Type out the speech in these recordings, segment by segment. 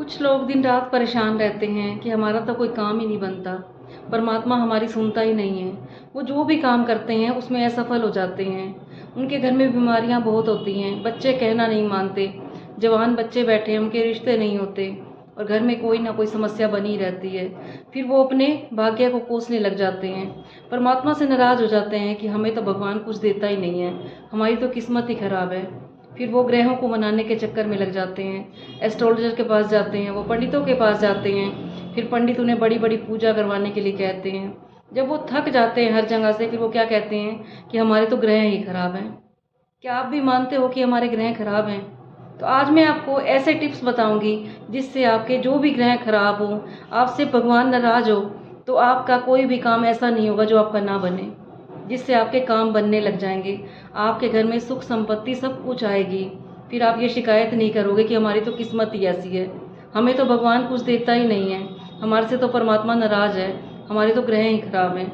कुछ लोग दिन रात परेशान रहते हैं कि हमारा तो कोई काम ही नहीं बनता, परमात्मा हमारी सुनता ही नहीं है। वो जो भी काम करते हैं उसमें असफल हो जाते हैं। उनके घर में बीमारियां बहुत होती हैं, बच्चे कहना नहीं मानते, जवान बच्चे बैठे हैं, उनके रिश्ते नहीं होते और घर में कोई ना कोई समस्या बनी रहती है। फिर वो अपने भाग्य को कोसने लग जाते हैं, परमात्मा से नाराज़ हो जाते हैं कि हमें तो भगवान कुछ देता ही नहीं है, हमारी तो किस्मत ही खराब है। फिर वो ग्रहों को मनाने के चक्कर में लग जाते हैं, एस्ट्रोलॉजर के पास जाते हैं, वो पंडितों के पास जाते हैं। फिर पंडित उन्हें बड़ी बड़ी पूजा करवाने के लिए कहते हैं। जब वो थक जाते हैं हर जगह से, फिर वो क्या कहते हैं कि हमारे तो ग्रह ही खराब हैं। क्या आप भी मानते हो कि हमारे ग्रह खराब हैं? तो आज मैं आपको ऐसे टिप्स बताऊंगी जिससे आपके जो भी ग्रह खराब हो, आपसे भगवान नाराज हो, तो आपका कोई भी काम ऐसा नहीं होगा जो आपका ना बने, जिससे आपके काम बनने लग जाएंगे। आपके घर में सुख संपत्ति सब कुछ आएगी। फिर आप ये शिकायत नहीं करोगे कि हमारी तो किस्मत ही ऐसी है, हमें तो भगवान कुछ देता ही नहीं है, हमारे से तो परमात्मा नाराज है, हमारे तो ग्रह ही खराब हैं।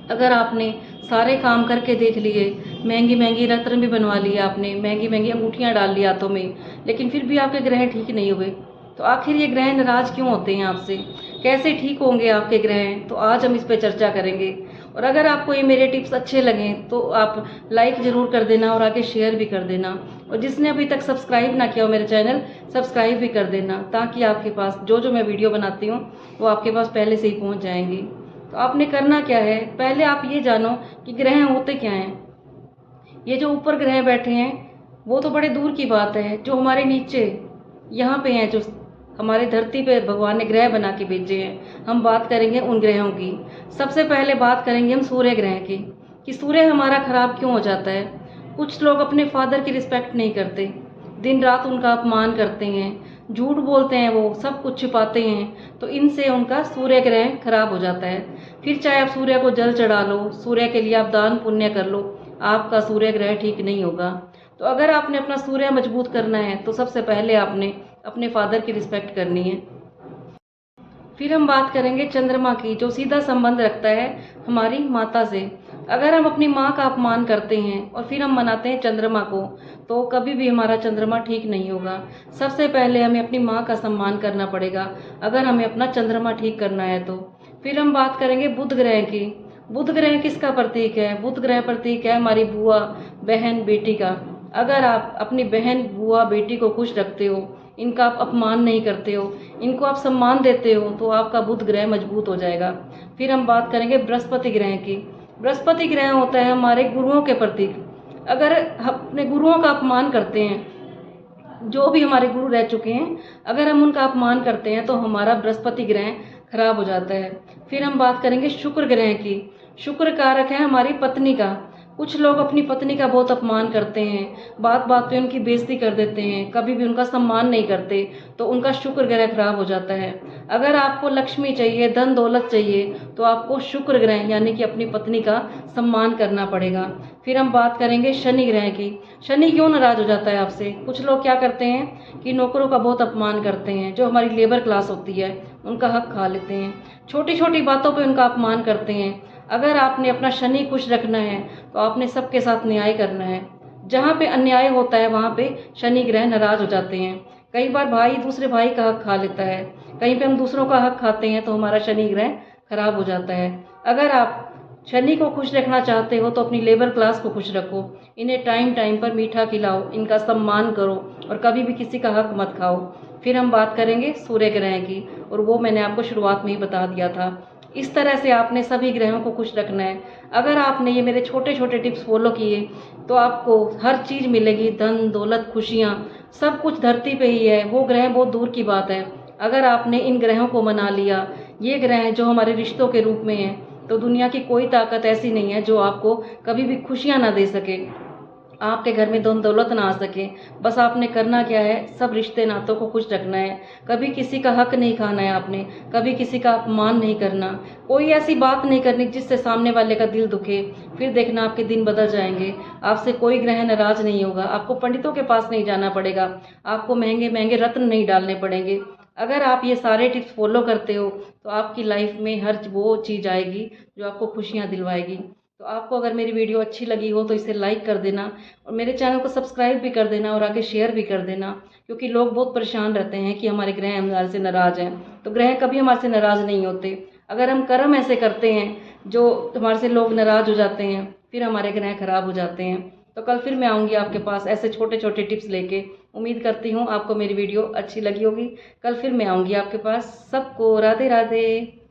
अगर आपने सारे काम करके देख लिए, महंगी महंगी रत्न भी बनवा लिए, आपने महंगी महंगी अंगूठियाँ डाल ली हाथों में, लेकिन फिर भी आपके ग्रह ठीक नहीं हुए, तो आखिर ये ग्रह नाराज क्यों होते हैं आपसे? कैसे ठीक होंगे आपके ग्रह? तो आज हम इस पर चर्चा करेंगे। और अगर आपको ये मेरे टिप्स अच्छे लगें तो आप लाइक ज़रूर कर देना और आगे शेयर भी कर देना। और जिसने अभी तक सब्सक्राइब ना किया हो मेरे चैनल, सब्सक्राइब भी कर देना, ताकि आपके पास जो जो मैं वीडियो बनाती हूँ वो आपके पास पहले से ही पहुँच जाएंगी। तो आपने करना क्या है, पहले आप ये जानो कि ग्रह होते क्या हैं। ये जो ऊपर ग्रह बैठे हैं वो तो बड़े दूर की बात है, जो हमारे नीचे यहाँ पे हैं, जो हमारे धरती पे भगवान ने ग्रह बना के भेजे हैं, हम बात करेंगे उन ग्रहों की। सबसे पहले बात करेंगे हम सूर्य ग्रह की, कि सूर्य हमारा खराब क्यों हो जाता है। कुछ लोग अपने फादर की रिस्पेक्ट नहीं करते, दिन रात उनका अपमान करते हैं, झूठ बोलते हैं, वो सब कुछ छिपाते हैं, तो इनसे उनका सूर्य ग्रह खराब हो जाता है। फिर चाहे आप सूर्य को जल चढ़ा लो, सूर्य के लिए आप दान पुण्य कर लो, आपका सूर्य ग्रह ठीक नहीं होगा। तो अगर आपने अपना सूर्य मजबूत करना है तो सबसे पहले आपने अपने फादर की रिस्पेक्ट करनी है। फिर हम बात करेंगे चंद्रमा की, जो सीधा संबंध रखता है हमारी माता से। अगर हम अपनी माँ का अपमान करते हैं और फिर हम मनाते हैं चंद्रमा को, तो कभी भी हमारा चंद्रमा ठीक नहीं होगा। सबसे पहले हमें अपनी माँ का सम्मान करना पड़ेगा अगर हमें अपना चंद्रमा ठीक करना है तो। फिर हम बात करेंगे बुध ग्रह की। बुध ग्रह किसका प्रतीक है? बुध ग्रह प्रतीक है हमारी बुआ, बहन, बेटी का। अगर आप अपनी बहन, बुआ, बेटी को खुश रखते हो, इनका आप अपमान नहीं करते हो, इनको आप सम्मान देते हो, तो आपका बुध ग्रह मजबूत हो जाएगा। फिर हम बात करेंगे बृहस्पति ग्रह की। बृहस्पति ग्रह होता है हमारे गुरुओं के प्रतीक। अगर हम अपने गुरुओं का अपमान करते हैं, जो भी हमारे गुरु रह चुके हैं, अगर हम उनका अपमान करते हैं तो हमारा बृहस्पति ग्रह खराब हो जाता है। फिर हम बात करेंगे शुक्र ग्रह की। शुक्र कारक है हमारी पत्नी का। कुछ लोग अपनी पत्नी का बहुत अपमान करते हैं, बात बात पे उनकी बेइज्जती कर देते हैं, कभी भी उनका सम्मान नहीं करते, तो उनका शुक्र ग्रह खराब हो जाता है। अगर आपको लक्ष्मी चाहिए, धन दौलत चाहिए, तो आपको शुक्र ग्रह यानी कि अपनी पत्नी का सम्मान करना पड़ेगा। फिर हम बात करेंगे शनि ग्रह की। शनि क्यों नाराज हो जाता है आपसे? कुछ लोग क्या करते हैं कि नौकरों का बहुत अपमान करते हैं, जो हमारी लेबर क्लास होती है उनका हक खा लेते हैं, छोटी छोटी बातों पे उनका अपमान करते हैं। अगर आपने अपना शनि खुश रखना है तो आपने सबके साथ न्याय करना है। जहाँ पे अन्याय होता है वहाँ पे शनि ग्रह नाराज हो जाते हैं। कई बार भाई दूसरे भाई का हक खा लेता है, कहीं पे हम दूसरों का हक खाते हैं, तो हमारा शनि ग्रह खराब हो जाता है। अगर आप शनि को खुश रखना चाहते हो तो अपनी लेबर क्लास को खुश रखो, इन्हें टाइम टाइम पर मीठा खिलाओ, इनका सम्मान करो और कभी भी किसी का हक मत खाओ। फिर हम बात करेंगे सूर्य ग्रह की, और वो मैंने आपको शुरुआत में ही बता दिया था। इस तरह से आपने सभी ग्रहों को खुश रखना है। अगर आपने ये मेरे छोटे छोटे टिप्स फॉलो किए तो आपको हर चीज़ मिलेगी, धन दौलत, खुशियाँ, सब कुछ धरती पे ही है, वो ग्रह बहुत दूर की बात है। अगर आपने इन ग्रहों को मना लिया, ये ग्रह जो हमारे रिश्तों के रूप में हैं, तो दुनिया की कोई ताकत ऐसी नहीं है जो आपको कभी भी खुशियाँ ना दे सके, आपके घर में धन दौलत ना आ सके। बस आपने करना क्या है, सब रिश्ते नातों को खुश रखना है, कभी किसी का हक नहीं खाना है आपने, कभी किसी का अपमान नहीं करना, कोई ऐसी बात नहीं करनी जिससे सामने वाले का दिल दुखे। फिर देखना आपके दिन बदल जाएंगे, आपसे कोई ग्रह नाराज नहीं होगा, आपको पंडितों के पास नहीं जाना पड़ेगा, आपको महंगे महंगे रत्न नहीं डालने पड़ेंगे। अगर आप ये सारे टिप्स फॉलो करते हो तो आपकी लाइफ में हर वो चीज़ आएगी जो आपको खुशियाँ दिलवाएगी। तो आपको अगर मेरी वीडियो अच्छी लगी हो तो इसे लाइक कर देना और मेरे चैनल को सब्सक्राइब भी कर देना और आगे शेयर भी कर देना, क्योंकि लोग बहुत परेशान रहते हैं कि हमारे ग्रह हमारे से नाराज़ हैं। तो ग्रह कभी हमारे से नाराज़ नहीं होते। अगर हम कर्म ऐसे करते हैं जो हमारे से लोग नाराज़ हो जाते हैं, फिर हमारे ग्रह खराब हो जाते हैं। तो कल फिर मैं आऊँगी आपके पास ऐसे छोटे छोटे टिप्स लेके। उम्मीद करती हूँ आपको मेरी वीडियो अच्छी लगी होगी। कल फिर मैं आऊँगी आपके पास। सबको राधे राधे।